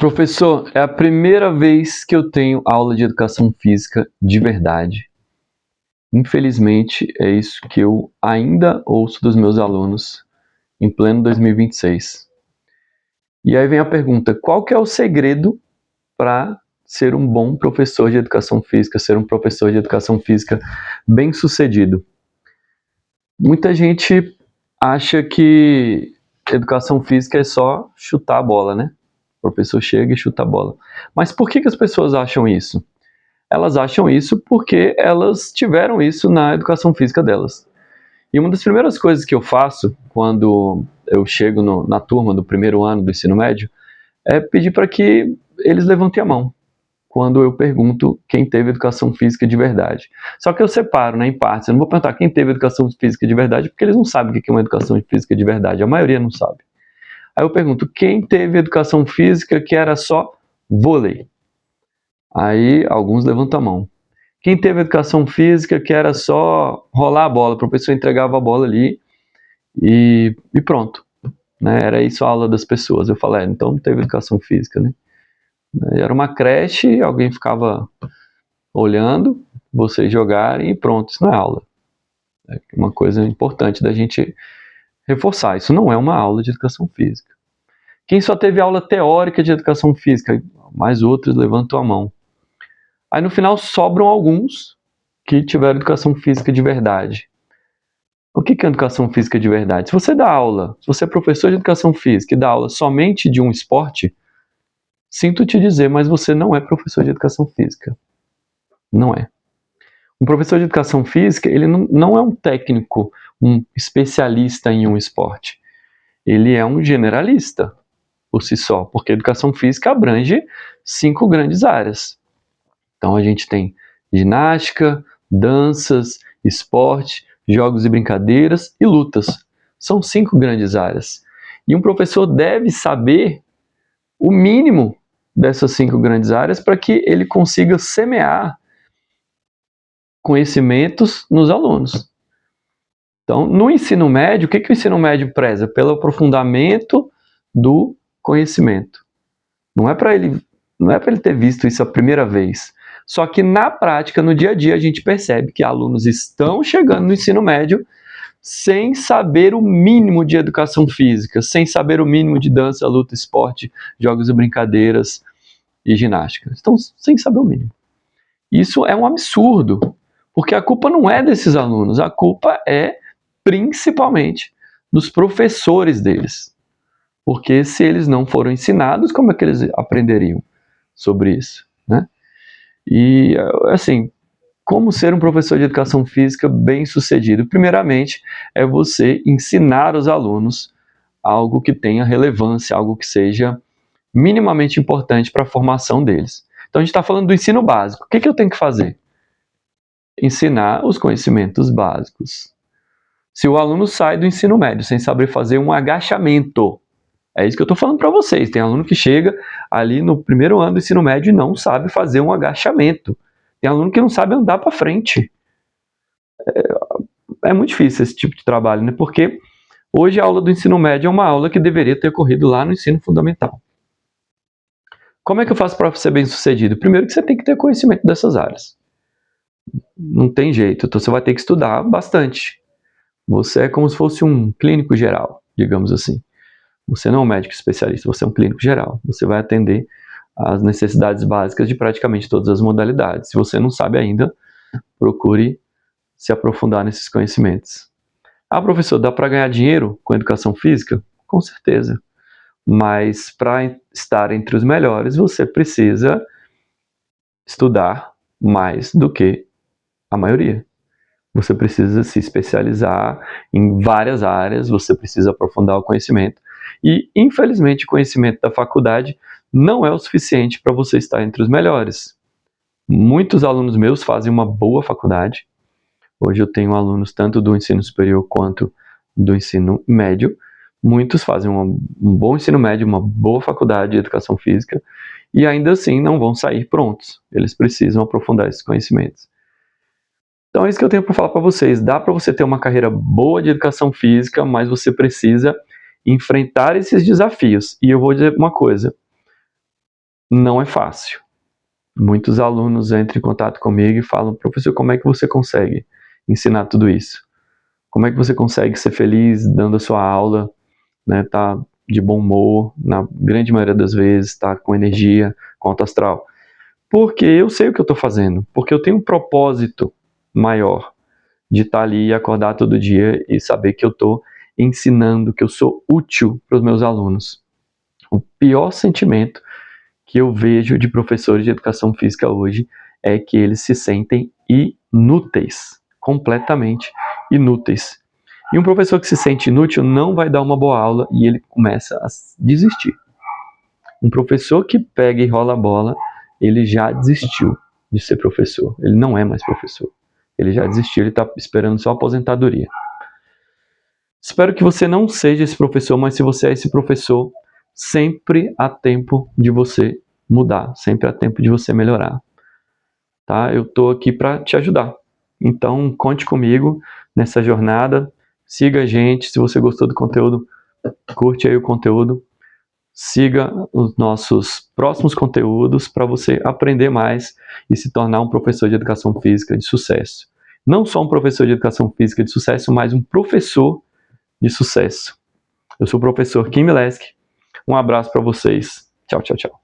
Professor, é a primeira vez que eu tenho aula de educação física de verdade. Infelizmente, é isso que eu ainda ouço dos meus alunos em pleno 2026. E aí vem a pergunta: qual que é o segredo para ser um bom professor de educação física, ser um professor de educação física bem-sucedido? Muita gente acha que educação física é só chutar a bola, né? O professor chega e chuta a bola. Mas por que as pessoas acham isso? Elas acham isso porque elas tiveram isso na educação física delas. E uma das primeiras coisas que eu faço quando eu chego na turma do primeiro ano do ensino médio é pedir para que eles levantem a mão quando eu pergunto quem teve educação física de verdade. Só que eu separo, né, em partes. Eu não vou perguntar quem teve educação física de verdade, porque eles não sabem o que é uma educação física de verdade. A maioria não sabe. Aí eu pergunto quem teve educação física que era só vôlei. Aí alguns levantam a mão. Quem teve educação física que era só rolar a bola, o professor entregava a bola ali e pronto. Né? Era isso a aula das pessoas. Eu falei, então não teve educação física, né? Era uma creche, alguém ficava olhando vocês jogarem e pronto, isso não é aula. É uma coisa importante da gente reforçar, isso não é uma aula de educação física. Quem só teve aula teórica de educação física, mais outros levantam a mão. Aí no final sobram alguns que tiveram educação física de verdade. O que é educação física de verdade? Se você dá aula, se você é professor de educação física e dá aula somente de um esporte, sinto te dizer, mas você não é professor de educação física. Não é. Um professor de educação física, ele não é um técnico, um especialista em um esporte. Ele é um generalista por si só, porque a educação física abrange 5 grandes áreas. Então a gente tem ginástica, danças, esporte, jogos e brincadeiras e lutas. São 5 grandes áreas. E um professor deve saber o mínimo dessas 5 grandes áreas para que ele consiga semear conhecimentos nos alunos. Então, no ensino médio, o que o ensino médio preza? Pelo aprofundamento do conhecimento. Não é para ele ter visto isso a primeira vez. Só que na prática, no dia a dia, a gente percebe que alunos estão chegando no ensino médio sem saber o mínimo de educação física, sem saber o mínimo de dança, luta, esporte, jogos e brincadeiras e ginástica. Estão sem saber o mínimo. Isso é um absurdo, porque a culpa não é desses alunos, a culpa é principalmente dos professores deles. Porque se eles não foram ensinados, como é que eles aprenderiam sobre isso, né? E, assim, como ser um professor de educação física bem-sucedido? Primeiramente, é você ensinar os alunos algo que tenha relevância, algo que seja minimamente importante para a formação deles. Então, a gente está falando do ensino básico. O que eu tenho que fazer? Ensinar os conhecimentos básicos. Se o aluno sai do ensino médio sem saber fazer um agachamento, é isso que eu estou falando para vocês. Tem aluno que chega ali no primeiro ano do ensino médio e não sabe fazer um agachamento. Tem aluno que não sabe andar para frente. É muito difícil esse tipo de trabalho, né? Porque hoje a aula do ensino médio é uma aula que deveria ter ocorrido lá no ensino fundamental. Como é que eu faço para ser bem sucedido? Primeiro que você tem que ter conhecimento dessas áreas. Não tem jeito, então você vai ter que estudar bastante. Você é como se fosse um clínico geral, digamos assim. Você não é um médico especialista, você é um clínico geral. Você vai atender às necessidades básicas de praticamente todas as modalidades. Se você não sabe ainda, procure se aprofundar nesses conhecimentos. Ah, professor, dá para ganhar dinheiro com educação física? Com certeza. Mas para estar entre os melhores, você precisa estudar mais do que a maioria. Você precisa se especializar em várias áreas, você precisa aprofundar o conhecimento. E, infelizmente, o conhecimento da faculdade não é o suficiente para você estar entre os melhores. Muitos alunos meus fazem uma boa faculdade. Hoje eu tenho alunos tanto do ensino superior quanto do ensino médio. Muitos fazem um bom ensino médio, uma boa faculdade de educação física, e ainda assim não vão sair prontos. Eles precisam aprofundar esses conhecimentos. Então é isso que eu tenho para falar para vocês. Dá para você ter uma carreira boa de educação física, mas você precisa enfrentar esses desafios. E eu vou dizer uma coisa: não é fácil. Muitos alunos entram em contato comigo e falam: professor, como é que você consegue ensinar tudo isso? Como é que você consegue ser feliz dando a sua aula, né? Tá de bom humor, na grande maioria das vezes, tá com energia, com alto astral. Porque eu sei o que eu estou fazendo, porque eu tenho um propósito maior de estar ali e acordar todo dia e saber que eu estou ensinando, que eu sou útil para os meus alunos. O pior sentimento que eu vejo de professores de educação física hoje é que eles se sentem inúteis, completamente inúteis. E um professor que se sente inútil não vai dar uma boa aula e ele começa a desistir. Um professor que pega e rola a bola, ele já desistiu de ser professor. Ele não é mais professor. Ele já desistiu, ele está esperando só a aposentadoria. Espero que você não seja esse professor, mas se você é esse professor, sempre há tempo de você mudar, sempre há tempo de você melhorar. Tá? Eu estou aqui para te ajudar. Então, conte comigo nessa jornada. Siga a gente. Se você gostou do conteúdo, curte aí o conteúdo. Siga os nossos próximos conteúdos para você aprender mais e se tornar um professor de educação física de sucesso. Não só um professor de educação física de sucesso, mas um professor de sucesso. Eu sou o professor Kim Mileski. Um abraço para vocês. Tchau, tchau, tchau.